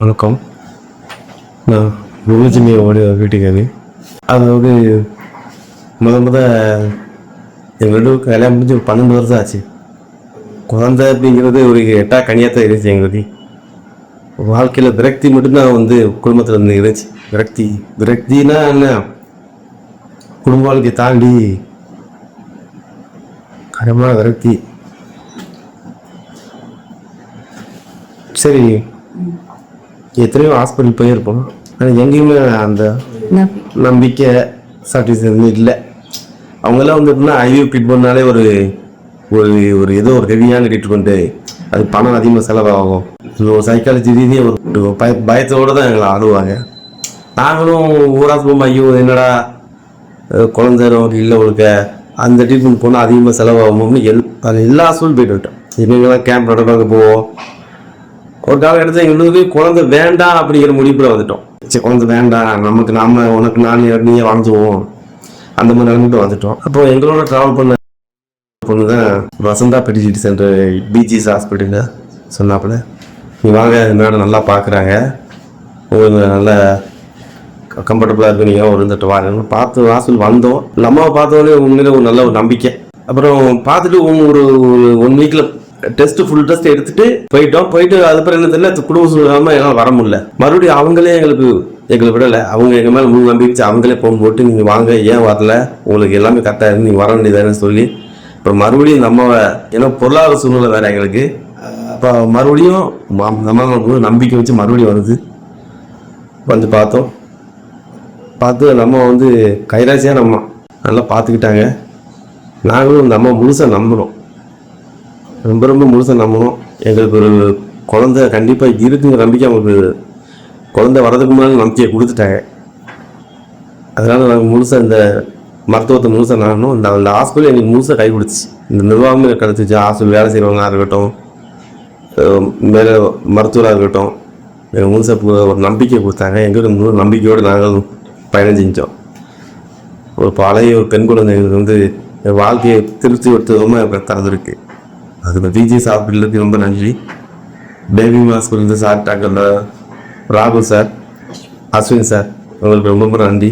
வணக்கம். நான் குருஜினியோட வீட்டுக்காரு. அதாவது முத எங்களோட கல்யாணம் முடிஞ்சு ஒரு 12 வருஷம் ஆச்சு. குழந்தை அப்படிங்கிறது ஒரு எட்டா கனியாத்தான் இருந்துச்சு. எங்களுக்கு வாழ்க்கையில் விரக்தி மட்டும்தான் குடும்பத்தில் இருந்து இருந்துச்சு. விரக்தினா என்ன, குடும்ப வாழ்க்கையை தாண்டி கரமான விரக்தி. சரி, எத்தனையோ ஹாஸ்பிட்டல் போயிருப்போம். ஆனால் எங்கேயுமே அந்த நம்பிக்கை சாட்டிஸ்ஃபேக்ஷன் இல்லை. அவங்கெல்லாம் எப்படின்னா ஐவி ட்ரீட்மெண்ட்னாலே ஒரு ஒரு ஒரு ஏதோ ஒரு ஹெவியான ட்ரீட்மெண்ட்டு, அது பணம் அதிகமாக செலவாகும். சைக்காலஜி ரீதியாக ஒரு பயத்தோடு தான் எங்களை ஆடுவாங்க. நாங்களும் ஊராக போகும்போது ஐயோ என்னடா குழந்தை நமக்கு இல்லை ஒழுக்க, அந்த ட்ரீட்மெண்ட் போனால் அதிகமாக செலவாகும்னு எல்லா ஹாஸ்பிட்டலும் போய்ட்டு விட்டோம். எங்கெங்கெல்லாம் கேம்ப் நடப்பாங்க போவோம். ஒரு காலகட்டத்தில் எங்களுக்கு குழந்தை வேண்டாம் அப்படிங்கிற முடிவுல வந்துட்டோம். சரி, குழந்தை வேண்டாம், நமக்கு உனக்கு நீயே வாழ்ந்துவோம், அந்த மாதிரி நிலைமைக்கு வந்துட்டோம். அப்போ எங்களோட ட்ராவல் பண்ண பொண்ணு தான் வசந்தா பெடிசிட்டி சென்டர் பிஜிஎஸ் ஹாஸ்பிட்டலில் சொன்னாப்புல, நீ வாங்க, மேடம் நல்லா பார்க்குறாங்க, உங்களுக்கு நல்ல கம்ஃபர்டபுளாக இருக்கு, நீங்கள் ஒரு இருந்துட்டு வாங்க பார்த்து ஹாஸ்பிட்டல் வந்தோம். அம்மாவை பார்த்தோன்னே உண்மையில ஒரு நல்ல ஒரு நம்பிக்கை. அப்புறம் பார்த்துட்டு ஒரு 1 வீக்கில் ஃபுல் டெஸ்ட் எடுத்துட்டு போயிட்டு அதுக்கப்புறம் என்ன தெரியல, குடும்ப சூழலாமல் என்னால் வர முடியல. மறுபடியும் அவங்களே எங்களை விடலை. அவங்க எங்கள் மேலே முழு நம்பிக்கை. அவங்களே ஃபோன் போட்டு நீங்கள் வாங்க, ஏன் வரல, உங்களுக்கு எல்லாமே கரெக்டாக இருந்து நீங்கள் வர வேண்டியதானு சொல்லி அப்புறம் மறுபடியும் நம்மளை, ஏன்னா பொருளாதார சூழ்நிலை வேறு எங்களுக்கு. அப்போ மறுபடியும் நம்ம நம்பிக்கை வச்சு மறுபடியும் வந்து பார்த்து நம்ம கைராசியாக நம்ம நல்லா பார்த்துக்கிட்டாங்க. நாங்களும் இந்த அம்மா முழுசாக நம்புகிறோம், ரொம்ப முழுசாக நம்பணும். எங்களுக்கு ஒரு குழந்தை கண்டிப்பாக இருக்குங்கிற நம்பிக்கை, அவங்களுக்கு குழந்தை வர்றதுக்கு முன்னாடி நம்பிக்கையை கொடுத்துட்டாங்க. அதனால் நாங்கள் முழுசாக இந்த மருத்துவத்தை முழுசாக நானும் இந்த ஹாஸ்பிட்டல் எங்களுக்கு முழுசாக கை கொடுத்துச்சு. இந்த நிர்வாகமே கிடச்சிச்சு. ஹாஸ்பிட்டல் வேலை செய்கிறவங்களாக இருக்கட்டும், மேலே மருத்துவராக இருக்கட்டும், எங்கள் முழுசாக ஒரு நம்பிக்கை கொடுத்தாங்க. எங்களுக்கு முழு நம்பிக்கையோடு நாங்கள் பயணம் செஞ்சோம். ஒரு பழைய ஒரு பெண் குழந்தை எங்களுக்கு வாழ்க்கையை திருப்தி எடுத்ததுமாக திறந்துருக்கு. அதுக்கு பிஜிஎஸ் ஹாஸ்பிட்டலுக்கு ரொம்ப நன்றி. பேபி ஹாஸ்பிட்டல் சார், டாக்டர் ராகுல் சார், அஸ்வின் சார், உங்களுக்கு ரொம்ப நன்றி.